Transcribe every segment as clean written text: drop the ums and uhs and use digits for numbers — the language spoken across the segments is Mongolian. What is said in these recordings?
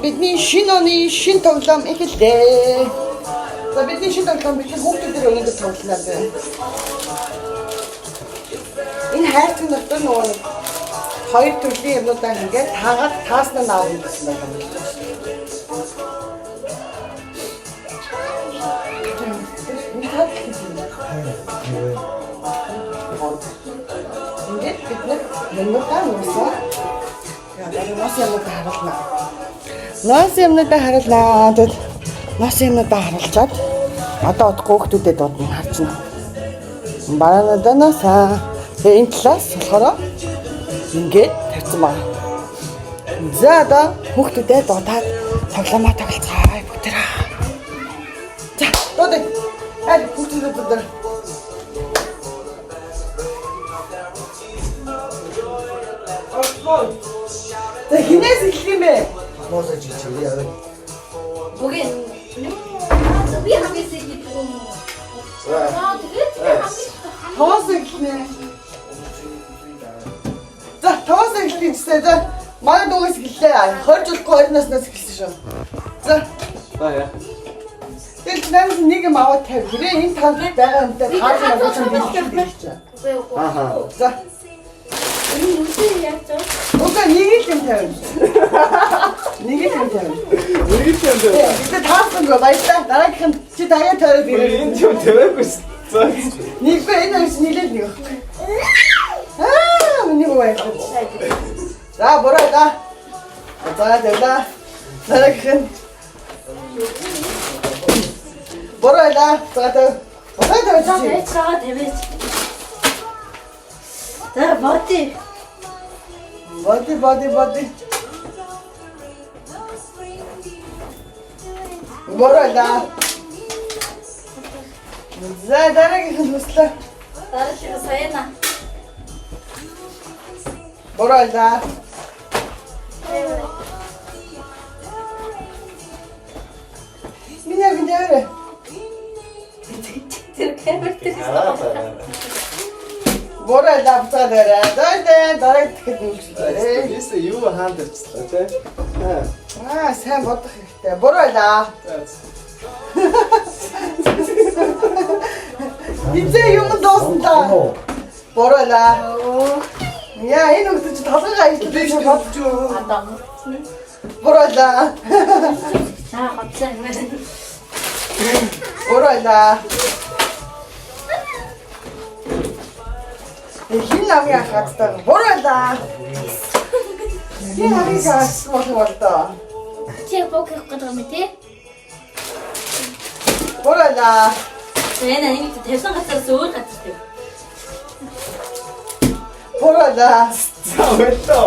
бидний шинэ оны шинэ тоглоом эхэллээ. За бидний шинэ тоглоом бидний хүүхдүүдээр өнөөдөр тоглоно байна. Энэ хайрцаг дотор нөгөө хоёр төрлийн юмудаа ингээд таагаад тааснаа наавна гэсэн байна. Ингээд бид нэг юмудаа нуусан. Нас юмудаа харуулнаа. Нас юмудаа харуулнаа. Тэгэл нас юмудаа харуулчаад одоо удахгүй хүүхдүүдэд дуудна харчихна. Бараанаа насаа. Тэгээ энэ талаас болохоор ингээд тавьсан байна. За одоо хүүхдүүдэд дуудаад тоглоомоо тоглоцгаая бүгдээрээ. За дуудаа. Аль хүүхдүүдэд дуудаа. За хинээс эхлэх юм бэ? Моосоо чичээ яа. Бүген. Би хагас их юм. Тоос эхлэнэ. За тоос эхлэв гэсэн. За манай дуугаас эхэллээ. 20 жилгүй 20 наснаас эхэлсэн шүү. За. За яа. Тэгэл намайг нэг юм аваад тавь. Хэрэг энэ танд байгаа юмтай таарч аваад хэлчихэ. Ааха. За. Энэ үгүй яаж вэ? Уга нэг л юм тавь. Нэг л юм тавь. Нэг л юм дээ. Бид таасан гоо баярлаа. Дараагийнх нь чи даяа тойроод ирээ. Энэ ч юм тавиагүйс. За. Нэг бэ энэ хоёр нийлээд нэг. Миний баярлаа. За бороо да. За дэвла. Дараагийнх нь бороо да. За дэв. Бороо да. Цаа тавьж. За боти. Боти. Бороо да. За дараагийнх нь хүслээ. Дараагийн саяна. Бороо да. Меня гэнэ. Тэр камер дээр. Бороо давталаарай. Дараагийн тэгэхэд нүгчлээ. Эсэ юу хаан дэрчлээ тий. Сайн бодох хэрэгтэй. Бороо да. Бизээ юм доосон та. Бороо да. Яа энэ үгтэй чи толгойг ажиллаж байж бодож юу? Адам. Бороо да. Хоцсон юм. Бороо да. Хин намын хатдаг. Бороо да. Хин намын хатдаг болдоо. Чи бокх гэдэг юм тий? Бороо да. Энэ нэг тавьсан газараас өөр газар тий. Бороо да. За wello.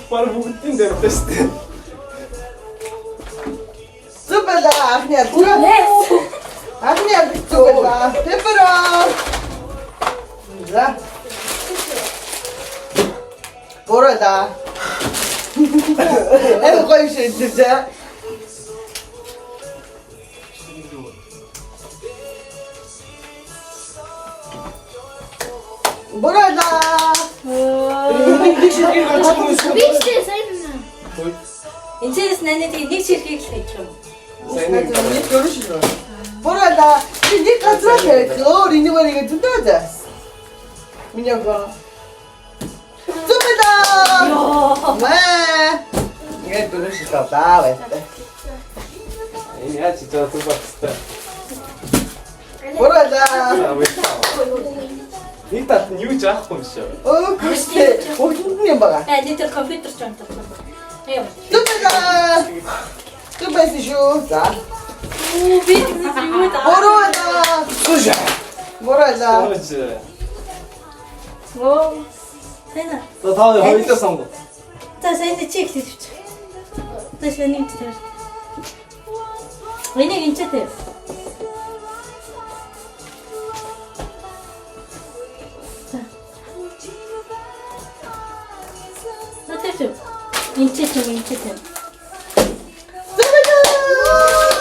Пар бүгдийн дэвтэй штэ. Зубала ахны аль. Ахны аль зубала. Тэпэрэ. За. Бороо да. Эй гоё шийдэж. Бороо да. Нэг шиг гацсан Би ч сайн. Энэс нанад нэг ширхийг л хийж юм. Бороо да. Нэг газар хийх. Өөр энийг зөндөө зас. Минийгаа. Зубала. Маа. Ингээд дөрөш тавлаа байт. Энэ яа чи зөө тубацтай. Бороо да. Нэг тат нь юу жаахгүй юм шиг. Оо гүштэй. Хөөдөн юм байгаа. Нэг тэр компьютер ч онтог. Яа. Зубала. Зубас шүү. За. Би юу даа. Бороо да. Сужа. Бороо да. Сужа. Оо. Тэна. За таа хоёулаа сонгоо. За сайн чек хийвч. Тэс нэг тэр. Энийг инчтэй. Натэ. Инчтэй.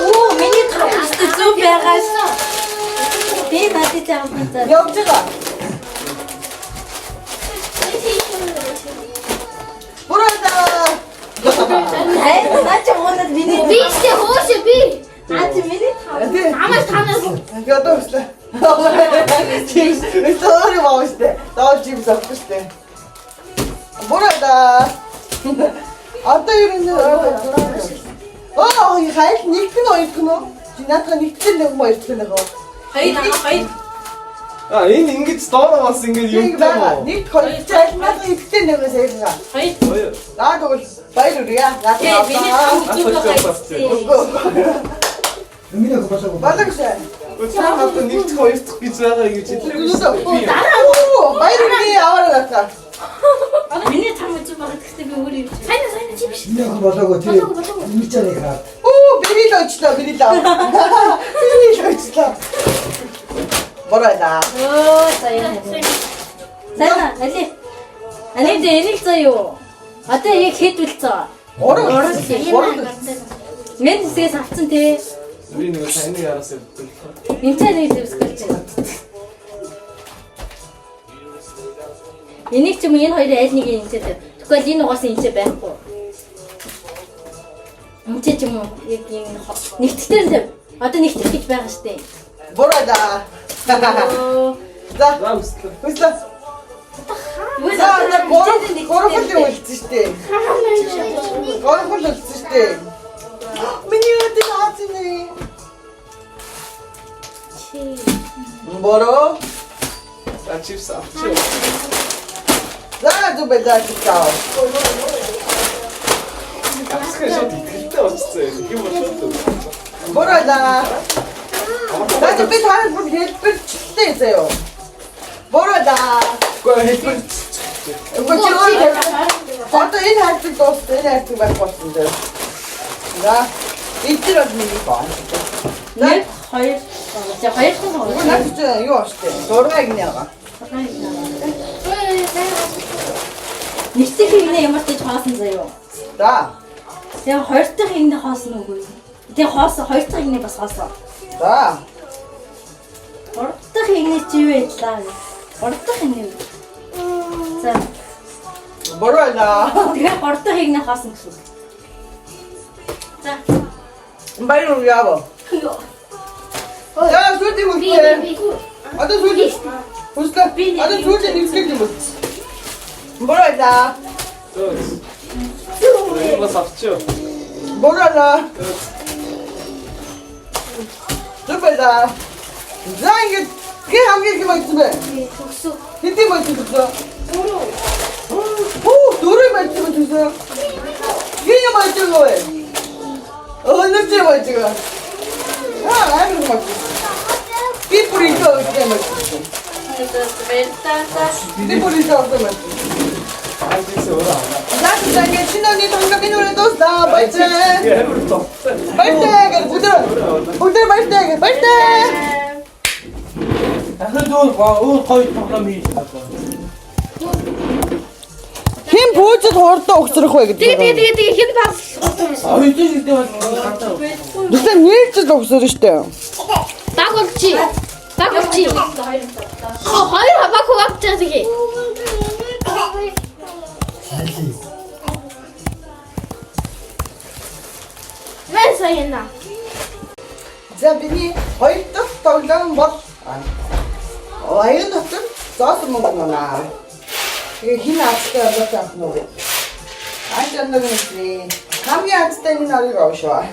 Оо, миний тагс зүг байгаас. Би надад таамаг. Явж байгаа. Буруу. Наа чи муудад штэ. Доор чипс авсан штэ. Бурайда. Одоо юу нэ? Аа, хайр нэгт нь ойрхон уу? Чинаатга нэгтэл нэг ойрхон нэг үү? Хоёр. А энэ ингэж доороос ингэж юм даа. Нэг хоёр цайлнаад нэгтэл нэгээс яага. Хоёр. Аа тэгвэл баяр үрье. Миний Миний гомсоо. Балагшаа. Өчигдөр одоо нэгт хоёр дахь гэж байгаа гэж хэлээ. Баяр үрье аваарай гата. Миний цам үгүй байгаа гэхдээ би өөрөө юм. Сайн чи биш. Миний гомсоо тий. Мичэрэг хаа. Бэрил очлоо. Боройда. Сайн. Али. Али дээрэл заяо. Одоо яг хэдвэлцээ. Ороо. Мен хэсгээс авцсан тий. Би нэг сайн яарасаа бэлээ. Энд нэг дэвсгэж байна. Энийг ч юм энэ хоёрын аль нэг юм цэдэг. Тэгвэл энэ угаасаа энэ ч байхгүй. Энд ч юм уу яг энэ нэгтгэл л одоо нэгтгэх гэж байгаа штэ. Боройда. За. Замслаа. Хүслээ. За, горофол үлдсэн штэ. Горофол үлдсэн штэ. Миний өдөр хаацны. Боро. За чипс авчи. За, зүбэдаа читаа. Асгаж итгэвтэй очсон юм болов. Боройда. За, би таарах бүр хэлбэрчтэй заяо. Боройда. Гэхдээ хэлбэр Одоо энэ хайрцаг дууссан, энэ хайрцаг байх болсон дээ. За, эдгээр бол миний боо. Нэг хоёр. За хоёр Үгүй наач юу аштай. Дургайг нэага. Нэгтгэх хийнэ ямар ч хоосон заяо. За. Тэгээ хоёр дахь хийнэ хоосон үгүй. Тэгээ хоосон хоёр дахь хийнэ бас хоосон. За. Гурав дахь хийнэ чи юу байлаа? Гурав дахь хийнэ. За. Боройда. Тэгээ гурав дахь хийнэ хоосон гэсэн. За. Баяр яаво. За, сүлдий үлдээ. Одоо сүлдий. Хүслээ. Одоо сүлдий нэгтгэх юм бол. Боройда. Зөө. Бас авчи. Боройда. Зүбэда. За ингэж хамгийн их мэдсэн бэ? Төгсөө. Хэдий мэдсэн. Дөрөв мэдсэн. Гинэ мэдсэн үү? Өнөр чи мэдсэн. Амар мэдсэн. Би бүрийдөө мэдсэн. Би бүрийдөө мэдсэн. Альбис өрөө. За ингэ чиний танга минь өрөө дуусна. Баярлалаа. Ямар товтой. Баярлалаа. Бүгд баярлалаа. Ахын дөө гоё тоглоом хийж байгаа. Хэн пүүжэд хурдан өгсрөх вэ гэдэг. Тэгээ хэн бас. Ойдын гэдэг бол хатаа. Тэгсэн нийлж л өгсөр штэ. Баг болчих. Хоёр хабак авчих тэгээ. Мен sayına. За биний хоёр дахь тоглоом бол аян дотор зоосон мөнгө наа. Тэгээ хин азтай болоод авах нь. Ачаан нэг хамгийн азтай минь ориг авшаа.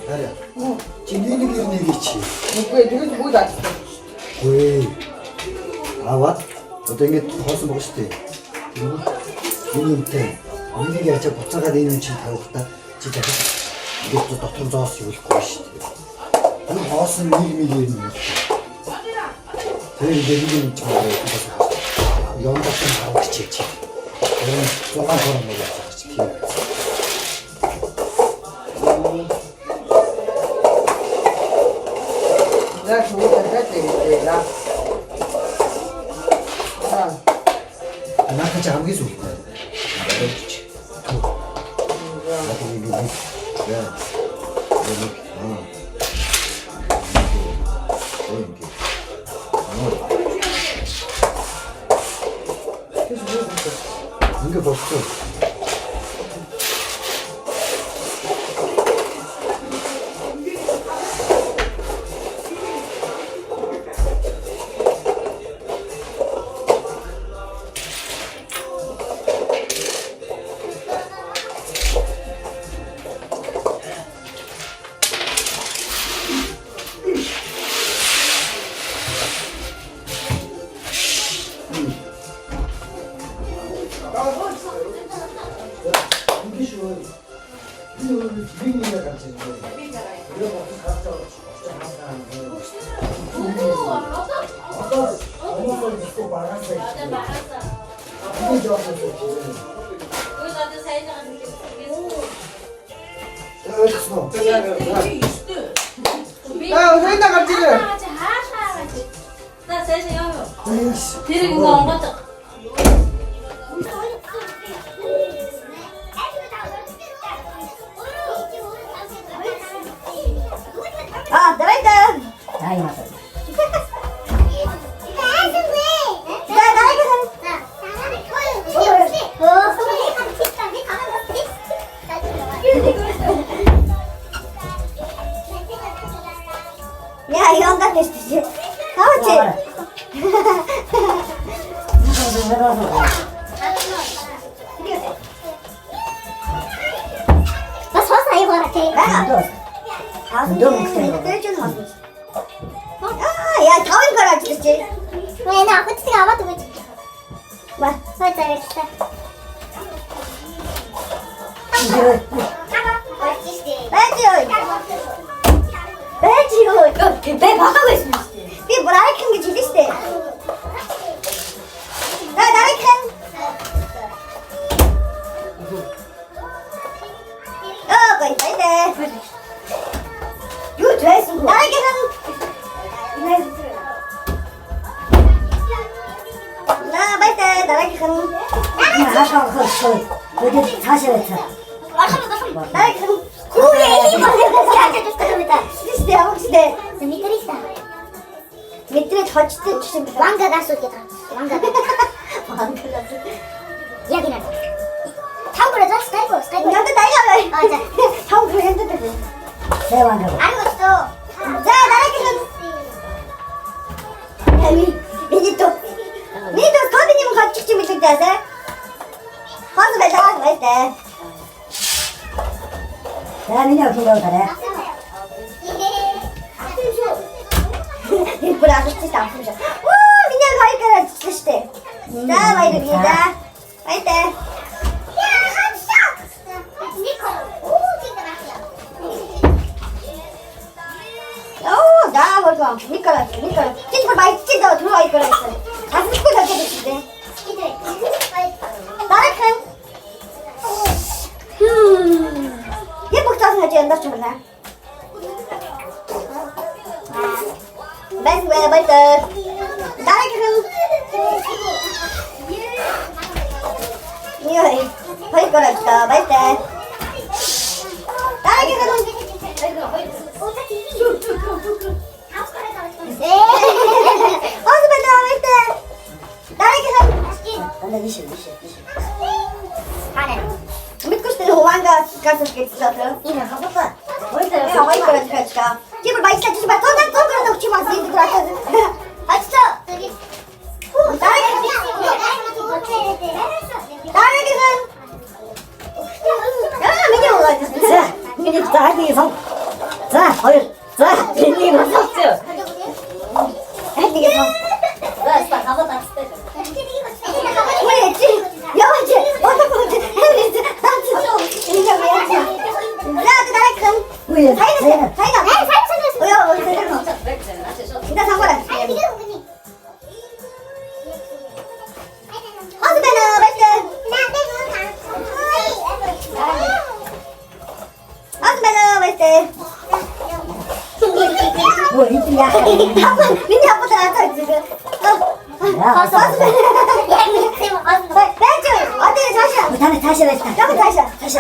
Хараа. Чи нэг ирнэ чи. Үгүй тэгээд бүгд аа. Ой. Аваад одоо ингэ хоосон байгаа шүү дээ. Энэ юмтай. Энийг яаж буцаагаад энэ юм чи тавих та чи дахиж ингээд дотор зоос юулахгүй шүү дээ. Энэ хоосон 1 мл юм. Тэр энэ юм чи ёндох юм харах чи. Тэр 6 хорон мэл яаж чи тийм. За шууд тэгээд лаа. Наач хамгийн сүлд. Ингээ болсон. 회사 갑자기. 나 세세 여요. 데리고 온 거죠. 아, 나이다. 나이 맞아. 야, 이런 거 됐지. 그렇지. 나 서서 이거 같아. 야, 더운 거라 주지. 왜 나 아프지 않아도 그렇지. 와, 살짝 이렇게. 매지요. 배 박하고 있습니다. 이 뭐라 큰 게 지리시대. 나리 큰. 거기 있대. 요 드레스 나리 큰. 나 빨대 나리 큰. 어디 사실은 나리 큰. 고개 힘을 내서 앉아줬다 겁니다. 시대 한국 시대. 미트리스다. 미트리 터치도 주신 왕가 나서게 다. 왕가. 왕가 나서. 이야기는. 타오르자 스카이프. 나도 나이가 맞아. 타오르 했는데. 대왕으로. 알고 있어. 자, 나라기는. 야, 미니또 거비님은 같이 좀 있을 때 하세요. 거기서 매장 갈 때. 대한민국 기도하래. 일부러 아프지 않습니다. 오, 민영 가니까 진짜. 자, 많이 듭니다. 갈 때. 야, 합쳐. 니코. 오, 진짜 맛이야. 오, 나 벌써 니꺼라. 진짜 많이 찢어 들어와 있거라 했어. 가슴 씻고 잡게 됐는데. 나를 큰. 예쁘게 짜증나지 않나 좀 몰라. 맨 왜 벌써 나를 큰. 이거 벌 거라 했어. 벌써 나를 큰. 어서 맨날 벌써 나를 큰. 근데 미실. 믿고 싶은 왕가 가서 있었어. 이는 가볼까? 야, 어이 그래 그러니까. 집을 많이 사주지 마. 돈난 돈 그러다 치마 쓰이지 그러거든. 아 진짜. 나에게는 야 민영아 진짜. 미니 나이 성. За, хоёр. За, энийг басаач. Энийг За, стахава тастай. Яваач. Отогч. Миний аппатаа атаа 지금. 다시 왔다. 다시.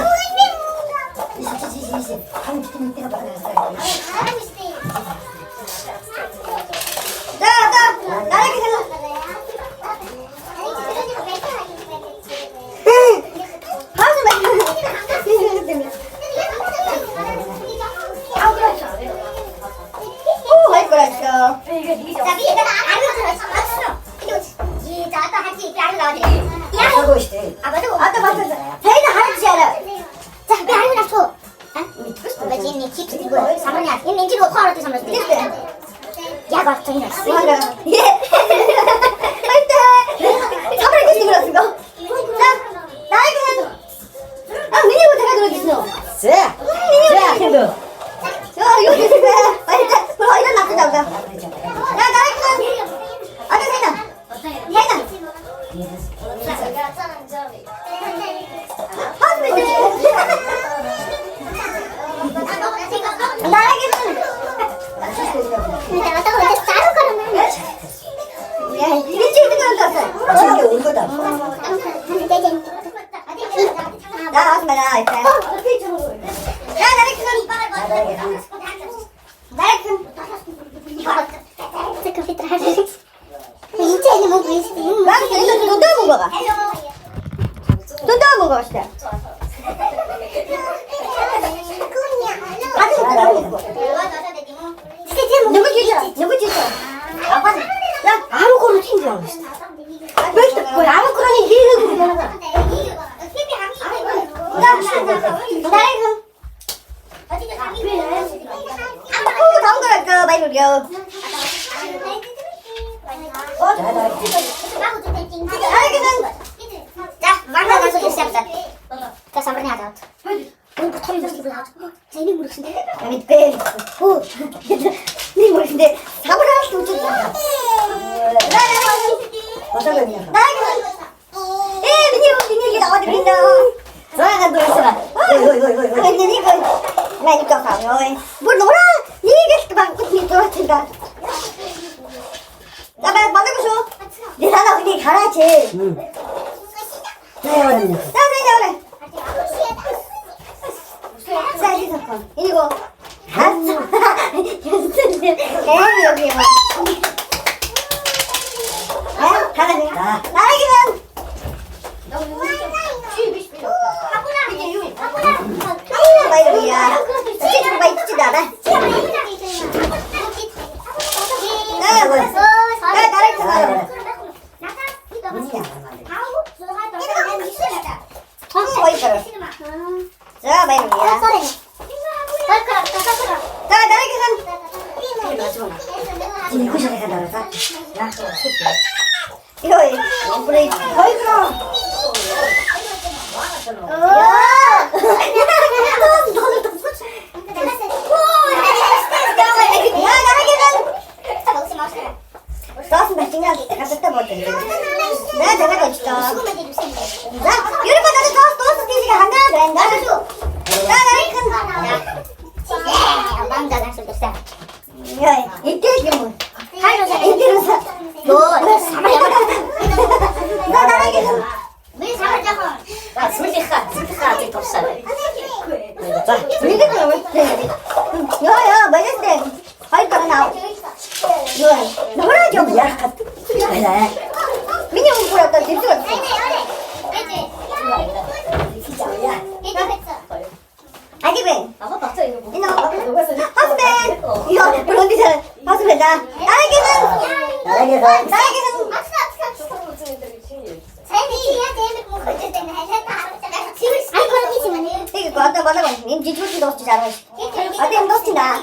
어디 놓친다.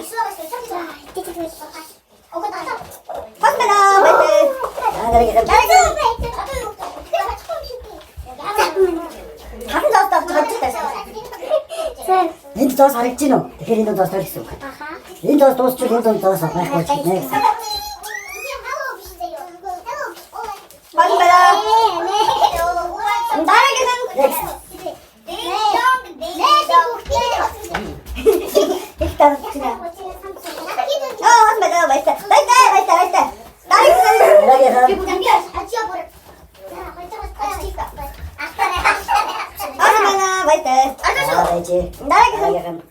벗으면은 말대. 나에게 다른 저 됐어. Энд доос харагдаж байна уу? Тэгэхээр энэ доос тал гэсэн үг. Энэ доос дуусчих энэ доос байх болж байна гэсэн. 벗으면은 나에게는 일단 그냥 벗으면은 말대. 나에게는 나에게는 벗으면은 말대. 알지. 나에게는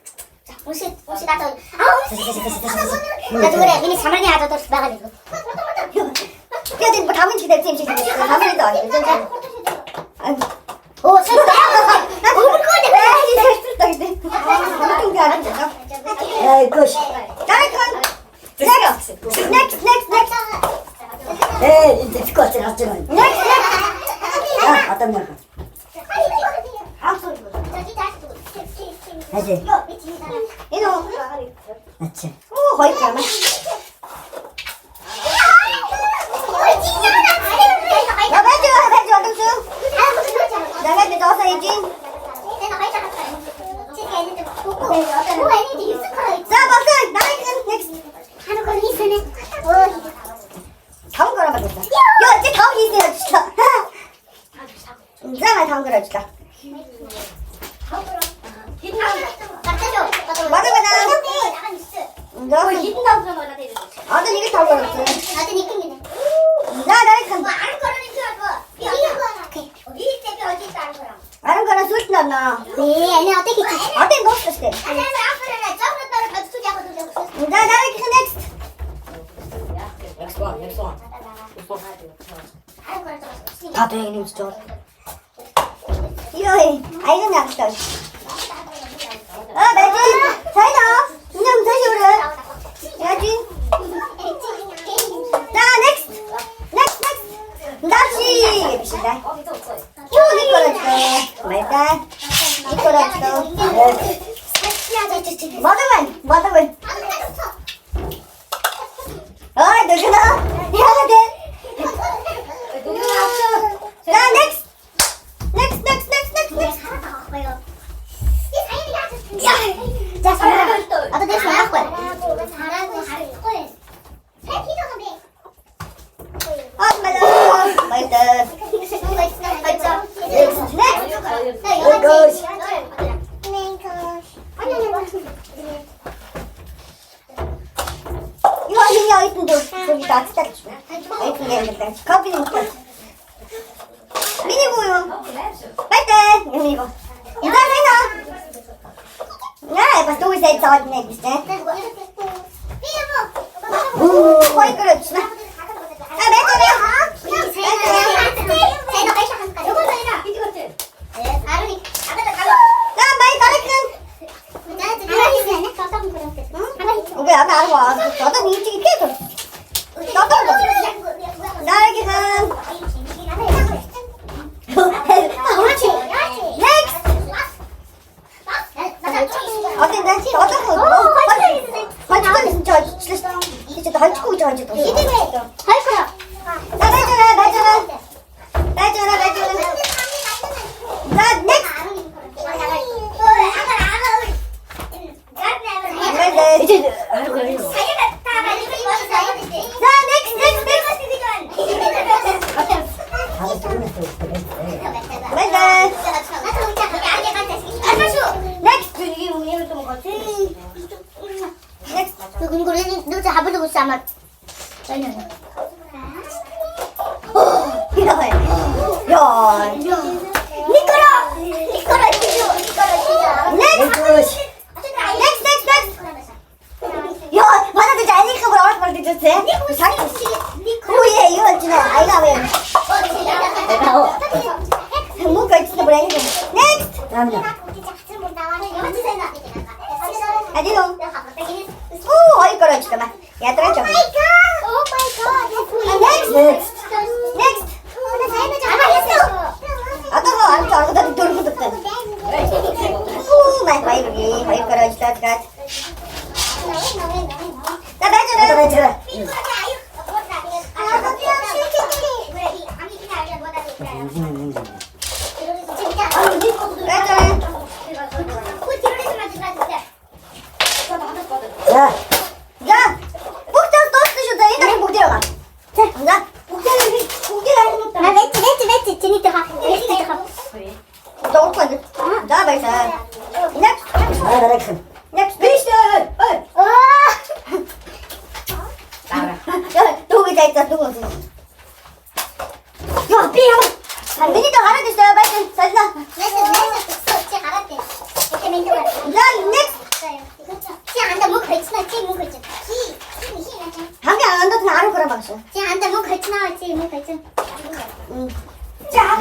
옷이 나도 나도 그래 미니 가만히 하자 또 나가지고 그래도 뭐 다음 주에 될지 임시 가만히도 안 돼. 오 진짜 나 너무 커네 왜 이렇게 근데 어떤 게 아닌데 에이 굿. 나이콘 next 에이 이제 피고 왔잖아. next 아 어떤 거? 하지. 이놈 맞지. 오 거의 그러면 야 배주 어동수 내가 이제 넣어서 해지 자 박수 나이스 넥스트 다음 거랑 맞겠다 야 이제 다음 있어요 진짜 진짜 다음 거라 진짜 맞아 너 아들 이게 다음 거였어 나를 간 아는 거랑 소리 났나 네 아니 어떻게 어떻게 먹었을 때 나 나를 그 넥스트 다 되는 줄. 이거에 아이는 약속 매진 자이나 인정 다시 오래 매진 자 넥스트 납치 예쁘신다 요 니꺼라지도 말다 니꺼라지도 머더만 어이 누구나 미안하게 자 넥스트 자 아또 넥스트 할 거야 맞아 이거 힘이 어딨는데 저기 나 진짜 어딨는데 커피는 먹고 미니고요 빨대 이거 이거 야 pas tu ise taat ne işte koy kırıç ha ben 오케이 아까 알아 너도 니 지금 피해줘 너도 나에게는 어딘데? 어떤 거? 발치고 진짜 발치고 있잖아 진짜. 발치고. 나 매줘라. 나 넥스트. 이제 하루 걸려. 자 넥스트. 넥스트 이게 뭐냐면 또 뭐지? 넥스트 그리고 너 잡으려고 싸마. 야, 니꺼라 진짜. 넥스트. 야, 맞아 잘 니꺼 뭐라 말을 듣었어? 오예 이거 진짜 아이가 왜? 뭐가 진짜 뭐라 이거. 넥스트. 아디노. 오, 어이 거라 진짜 막. 야, 들어줘. 넥스트. 아까가 안 알고 나 돌고 듣던. 오, 마이 거라 진짜. 나 매주래. 나 매주래. 야, 야, 목장 떴으셔도 일단 목 들어가. 자, 나 목장을 해놓다. 나 매치. 진이 들어가. 매치 들어가. 너 올 거야. 나 말자. Next. 나라 큰. Next. Fish. 야, 누구 있다. 누구 있어? 야, 삐야. 미니도 갈아주세요. 빨리. 자, next. 방금 안 닿는 아는 거라 봤어.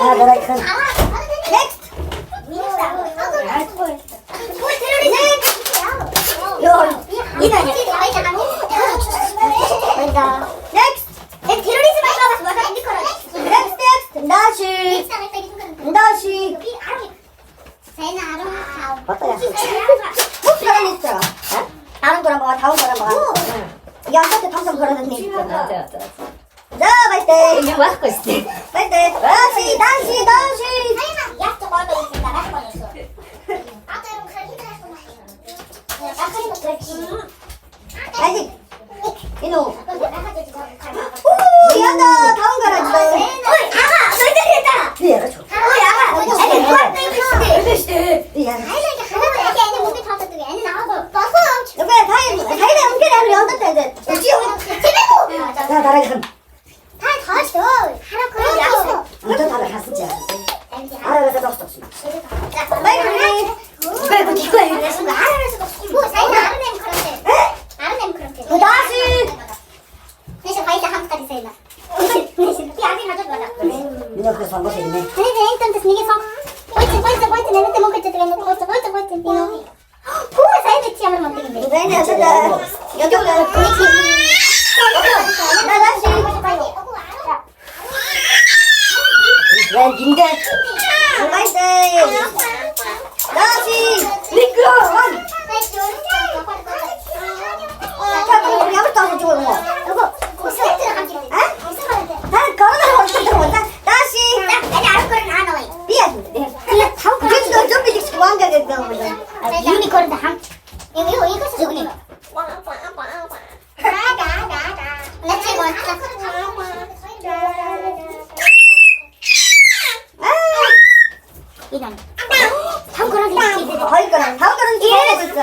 나라 큰. Next. Next. Next. 다시. 어떠야? 목표가 있어. 다른 거랑 먹어. 다음 거랑 먹어. 양한테 당선 걸어놨니? 자, 빨대. 이거 갖고 있어. 빨대. 다시. 아직. 이놈. 오, 야다. 다음 거라지. 얘가 줘. 다이다 옮겨내. 우리 어떤 때 야, 나라 큰. 야, 먼저 나라 갔었지. 알아서 넣었어. 빨리. 이거 니꺼야 이거. 민호 그래서 한 것이 있네. 네, 어쨌든 여기가 나 다시. 왜 긴데? 빨대. 다시. 미끄러. 자, 그럼 야부터 하자 지금 뭐. 나는 걸어다가 어떻게 들어온다. 다시. 미안. 그래서 좀 비직 왕가게 나오거든. 유니콘 다. 이거 쓰고. 이런. 다음 거랑 다음 거는 기회가 있어.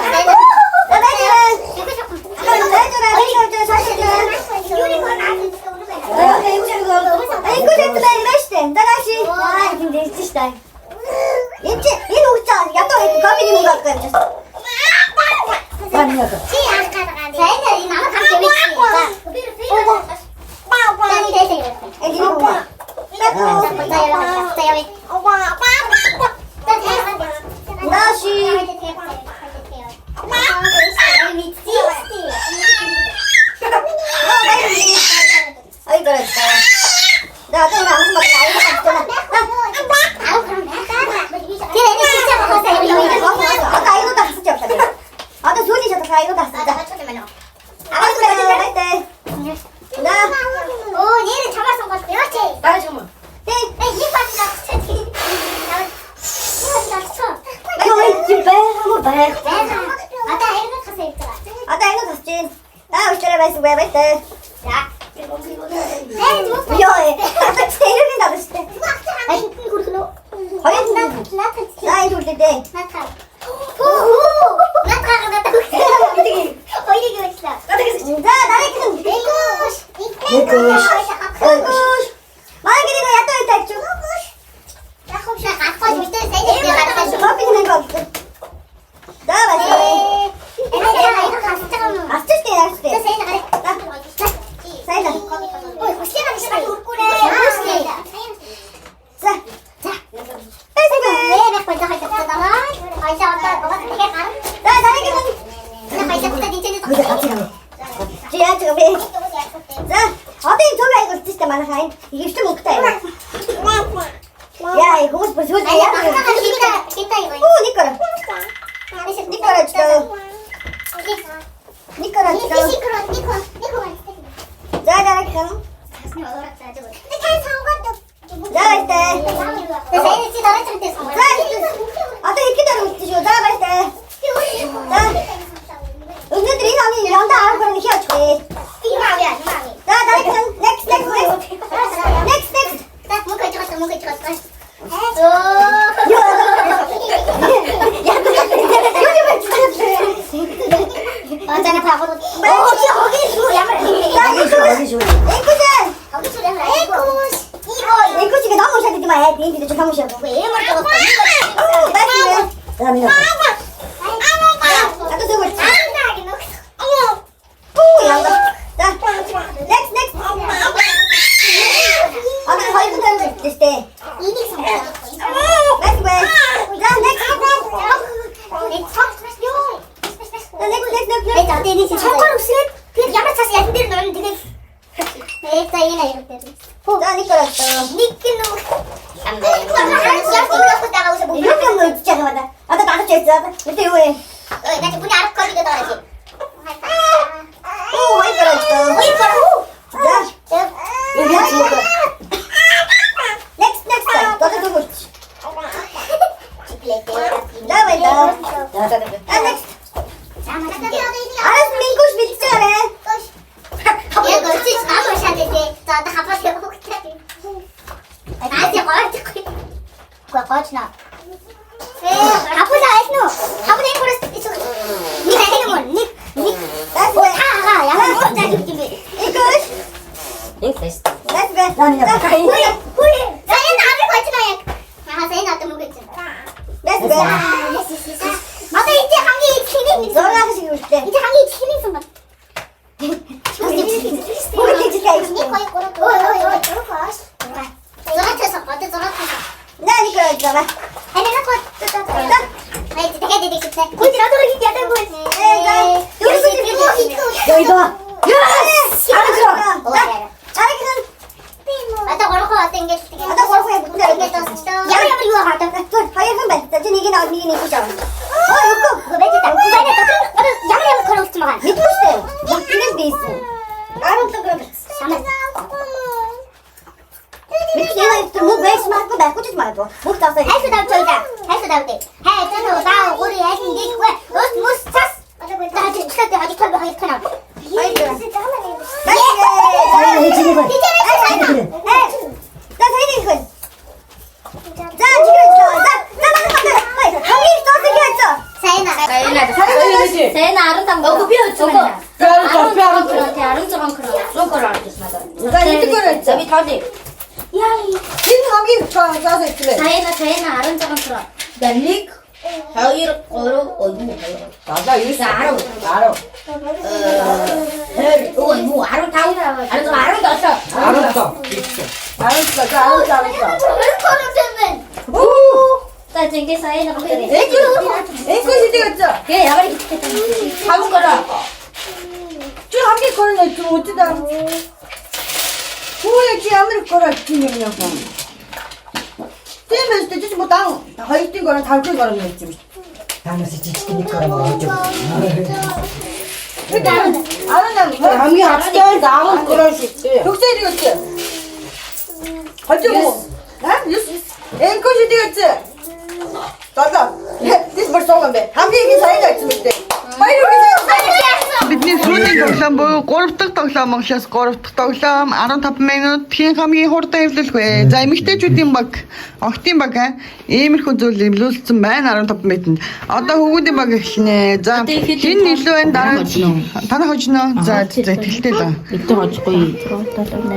Никоранч. Нико. За дараагийн. Тасны ороод зааж өгөө. Тань сонгоод. За баяртай. Сайн чи дараа чамтай сонгоо. Одоо ихэд орох гэж шүү. За баяртай. За. Өнөөдөр энэ оны рандаа арга бараг хийж очихгүй. Тийм авъя. За дараагийн. Next. Так мөн гэж байгаа. Антана пагод. Хоги шүү ямар. Экуси가 너무 샤드지 마. 얘들도 좀 너무 샤드. Ямар тоо. За минь. 나도 저거. Next. 아까 거의 끝났을 때. Энийг сонгоо. Next. 자, next. За тэний чангаар үсрээд тэгээд ямар цаас ялан дээр нөрн тэгээд за энэ аяг дээр. 자, 니꺼라스. Ник нүү. 이렇게 한 거 있잖아, 맞아. 아까 나도 했어. 그때 왜? 나 지금 분이 알아 거기가 나가지. 오, 이꺼라스. 자, 여기 한 거. Next. 너도 누구? давай. 아, next. 알았어, 민구씨 밀자래. Я говорю, ты знаешь, что ты да хапас я хог траки. А ты хочешь? Хочешь? хапас айсно. хапас их просто ник айно ник. ха яа мод зажиг юм бэ. 이거ሽ. English. That's best. 나는 хуй. Сайн наадах хочно яг. Сайн наадах мөн гэж. That's best. Одоо энэ хамгийн их хэний 너랑 하시고 싶대. энэ хамгийн их хэний сон ба. 나 니꺼라스잖아. 여기도 와. 목 매지 말고 말 꽂지 말고 목 잡서 할수 다우 저기다. 할수 다우 돼. 해 저는 나 우리 애기 니 왜? 너 찼? 나 지금 시간 때 아직 털고 하기 편하. Saya arum 너도 비었지. 아름처럼 그런 그걸 알겠습니다. 누가 이거를 저기 다리. 지금 감기 좋아서 있래. 자기는 아름처럼 그런. 멜릭 하이르 거로 어디 맞아, 이거 알아. 뭐 아름 다우라. 아름 넣었어. 알았어. 자, 지금 사이는 그래. 앵콜이 되겠죠? 걔 야발이 기특했다. 잡은 거라. 저 감기 걸어내 좀 어쩌다. 후에 지 아무리 걸어 지냐고. 떼면서 떼지 못당. 하이 뛴 거랑 달고 거랑 했지. 하면서 지치니까 먹어줘. 아는 감기 합치게 나무 그럴 수 있지. 독사이 되겠지? 할줄 뭐? 앵콜이 되겠지? 자자, this 벌써 오면 감기 얘기 사이가 있으면 돼. 빨리 Бидний сүүлийн тоглоом буюу 3 дахь тоглоом монголоос 3 дахь тоглоом 15 минутын хамгийн хурдан эвлүүлэх вэ. За эмэгтэйчүүдийн баг, охтын баг иймэрхүү зүйл эвлүүлсэн байна 15 минутанд. Одоо хөвгүүдийн баг эхлэнэ. За хин илүү байна дараа танаа хожно. За тэлтэй л. Itu hojгүй.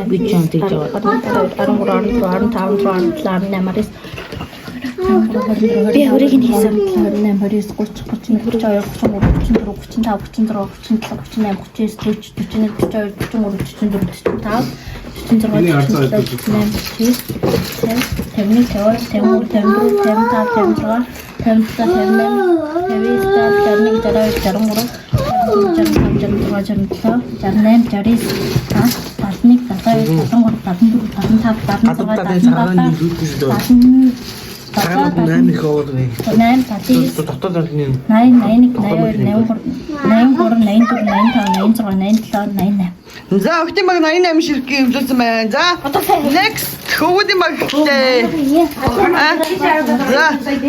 Би ч юм тийж байгаа. 13 15 16 би өөрийг нь хийсэн 28 29 30 31 32 33 34 35 36 37 44 45 Цагаат 8 их овоод байна. 8 80 Дотоод анхны 81 82 83 84 85 86 87 88. За охтын баг 88 ширхгийн хөвлөсөн байна. За next хөвгүүдийн баг ихтэй. За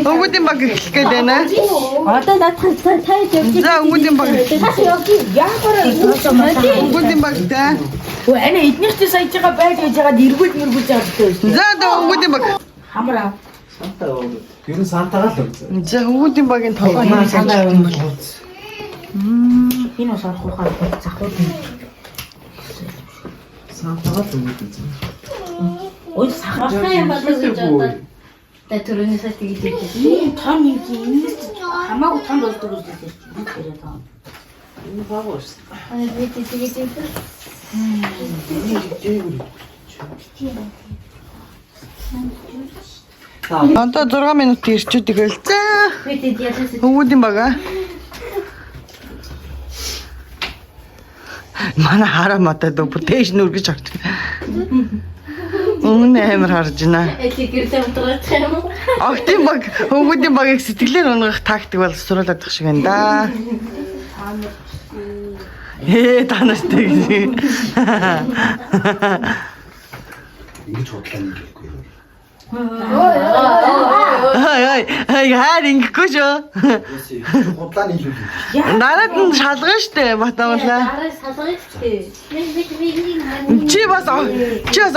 хөвгүүдийн баг их гээд байна. Одоо надад тайж явж За хөвгүүдийн баг. Хөвгүүдийн баг та. Өө анаа эднийх ч сая чига байж байгаа эргүүл мэргүүл жаадтай. За хөвгүүдийн баг. Хамраа. Ер нь сантагаа л өгсөн. За хөвгүүдийн багийн толгой Санаа юм бол. Энэ ус арах ухаар захууд. Сантагаа л өгсөн. Ой сахар Хасаа юм болов гэж бодоод. Тэ түрүүнээсээ тэгж хэлсэн. том юм чи энэс хамаагүй том болдог гэж хэлсэн. Энэ багш. Аа би тэгж хэлсэн. Одоо 6 минут ирчүүд игээл. За Би тэгж яасан. хөвгүүдийн баг аа. Манай хараа матад бүтээш нүргэж харж. Өмнө амар харж байна. Гэрдээ унтгаад юм уу? Охтын баг хөвгүүдийн багийг сэтгэлээр унгах тактик бол суруулаад байх шиг байна да. Танастай гэсэн. Ингэж худлаа нэг хэлэхгүй юу? Хаа ингэхгүй шүү. Худлаа нийлүүлээ. Дараад нь шалгана штэ батамлаа. Араа салгаж штэ. Чи бас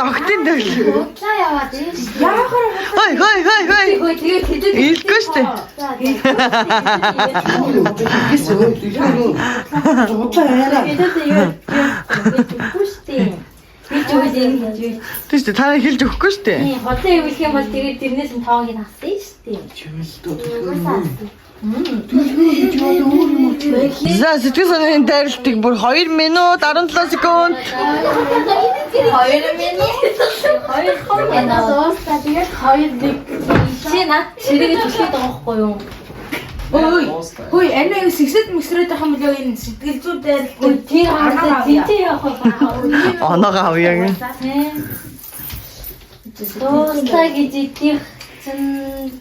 охтын дээр. Утлаа яваад тийм. Хой. Хөөе тэгээд хэдэд Илэхгүй штэ. хэдэд юу. Хүчтэй. Би ч үгүй ингэж. Тийш та нарыг хэлж өгөхгүй штэ. Хотоо ивлэх юм бол тэгээд тэрнээс нь тоог нь хассан штэ. За сэтгэл санааны дайралтыг бүр 2 минут 17 секунд. 2 минут. 2 хоног тэгээд 2 дэг. Чи над ширээгээ түлхээд байгаа байхгүй юу? Хөөе анаа сэгсэд мөсрөөд байгаа юм л энэ сэтгэл зүй дайралт. Тэр хараад тэнтэй явах байх. Оноогоо авъя гэн. Дуустаа гэж идэх чин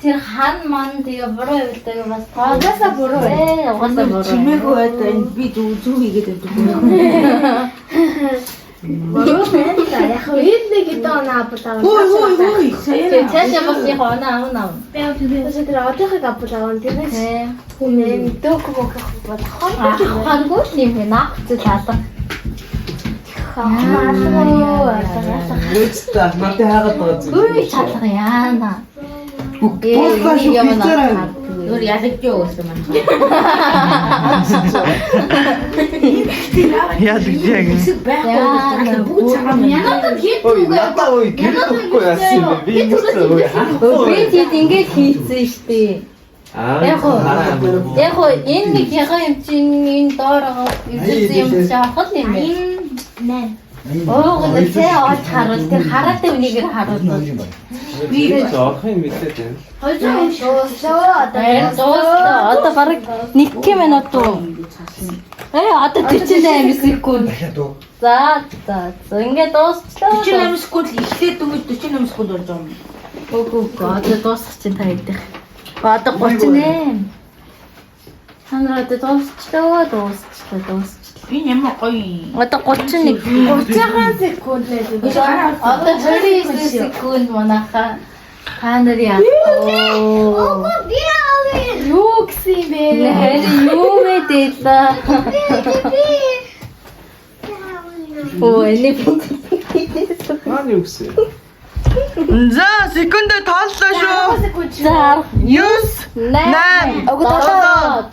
тэр хан ман тэгээ буруу явуулдаг бас тоогоосаа буруу бай. Угаасаа буруу. Чимээгүй байдаг энэ би зүг хийгээд байдаг. Буруу байна. Яг хөө нэг гэдэг оноо авлаа. Хөөе. Тэр цаашаа бас яг оноо авна. Kasi тэр одоохыг авбал тэрнээс Хүнээ дөөх мөх бодох. Хангуул юм байна. Зүг хаалга. Нүцтэй надад хаагаад байгаа зүг. Үгүй чадлага яана. Босгоо шүү битэрээ. Өөр ялагдчих өгсөн маань. Яа дижээ гэн. Яана. Бүгд цагаан байна. Янаад хийх Ой, надад ой гэрдэггүй яасан юм бэ? Би нүцтэй хаа. би тийм ингэж хийсэн штеп. Яг хоо энэ нэг яга юм чинь энэ доороо ирсэн юм шахал юм бэ? Оо гэнэ тэ олж харуул тэр хараатай үнийгээр харуулдаг. Би жоох юм мэдээд байна. Одоо бараг 1 минут уу. Одоо 48 секунд. Дахиад уу. За ингээд дуусчлаа. 48 секунд ихлээд дөнгөж 48 секунд болж байгаа юм. Үгүй одоо дуусах чинь та хэдих. Одоо 38. Санаа одоо дуусчлаа. Би ямар гоё. Одоо 31. 30 секунд лээ. Одоо 29 секунд манайха. Та нар яа. Би авъя. Юу гэсэн юм бэ? Харин юу мэдээлээ. Оо энэ Маань юу гэсэн? За секунд тооллоо шүү. За 9 8 7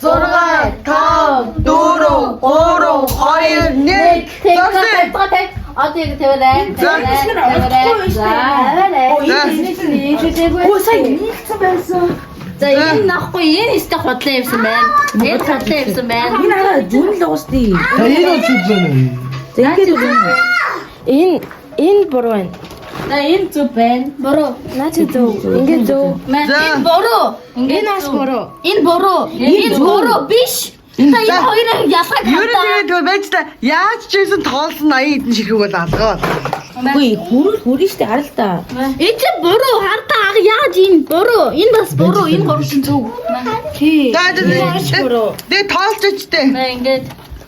6 5 4 3 2 1 тэг. Одоо яг тавиарай. За энэ нахгүй энэ ихтэй хотлоо явсан байна. Энэ хотлоо явсан байна. Энэ хараа зүн л уусдээ. Та энэ үзүүлээ. Энэ буруу байна. За энэ зүг байна. Буруу. Наа чи зөв. Ингээд зөв. Энэ буруу. Энэ бас буруу. Энэ буруу. Энэ буруу биш. Та энэ хоёрыг ялгах Юу нэг тэгээд байж та яаж ч ийсэн тоолсон 80 эдэн ширхэг бол алгаа. Үгүй хүрэн штэ хараа л та. Энэ буруу хартаа яаж ийм буруу? Энэ бас буруу, энэ гурван зөв. Тий. Дэ тоолч дээ. Наа ингээд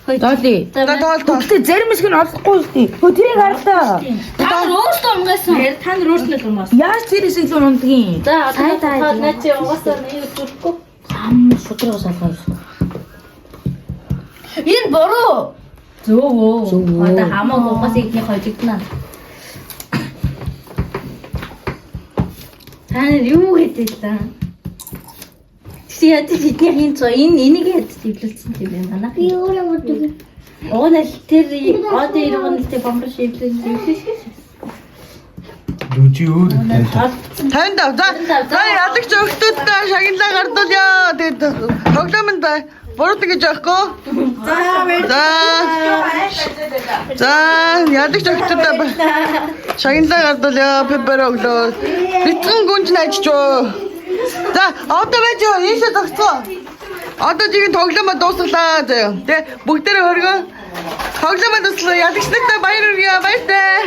Дооли. За тоол. Гэхдээ зарим хэсэг нь олохгүй штэ. Хөө тэрийг хараа та. Та өөртөө унгасан. Та нар өөртөө унгасан. Яаж тэр хэсэг л ундгийн? за одоо наа чи угаасаа юу зүрхгүй. Ам шудраг салгаж. Энэ буруу. Зөв. Одоо хамаагүй угаасаа ихний хожигдана. Хаа юу гэдэг л яа тийм эдний хин цоо энийг яд хэвлүүлсэн юм байна. Би өөрөө модгүй. Оонал тэр одоо иргэн тэр бомбар шийдлээ. Лүжи өөр. 50 за. За ялагч өгтөдтэй шагналаа гардуулъя. Тэгээд тоглоомд бай. Буруу гэж яахгүй. За ялагч өгтөдтэй бай. Шагналаа гардуулъя. Пепер өглөө. Битгэн гүнж найччоо. За одоо байж ийшээ зогцоо. Одоо жигийн тоглоомоо дуусглаа заяа. Тэ бүгдээрээ хөргөө. Тоглоомоо дуусглаа. Ялагчтай баяр хүргэе. Баяртай.